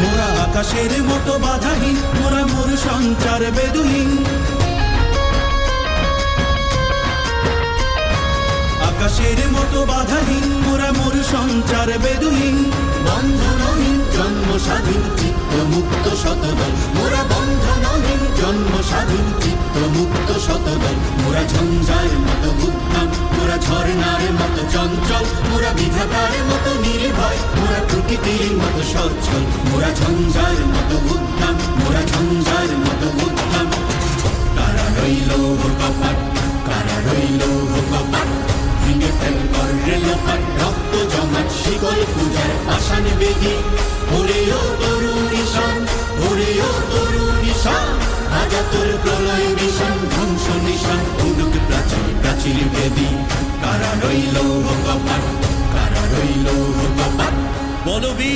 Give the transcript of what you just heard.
মোরা আকাশের মতো বাধাহীন, মোরা মোর সঞ্চার বেদুহীন। আকাশের মতো বাধাহীন, মোরা মোর সঞ্চার বেদুহীন। বন্ধনহীন জন্ম স্বাধীন চিত্ত মুক্ত শতদল, মোরা বন্ধনহীন জন্ম স্বাধীন চিত্ত মুক্ত শতদল। মোরা ঝঞ্ঝার মতো উদ্যম, মোরা ঝর্ণার মতো চঞ্চল, মোরা বিধাতার মতো নির্ভয়, মোরা প্রকৃতির মতো সচ্ছল। মোরা ঝঞ্ঝার মতো উদ্যম, মোরা ঝঞ্ঝার মতো উদ্যম। কারা রইল কপাট, কারা রইল কপাট, ভেঙে ফেল করলে লোপাট। রক্ত জমাট শিকল পূজার পাষাণ বেদি, ওরে ও তরুণ ঈশান, ওরে ও তরুণ ঈশান। আজা তোর প্রলয় বিষাণ, ধ্বংস নিশান উড়ুক প্রাচীর প্রাচীর বেদি। কারা রইল কপাট, কারা রইল কপাট। বলবি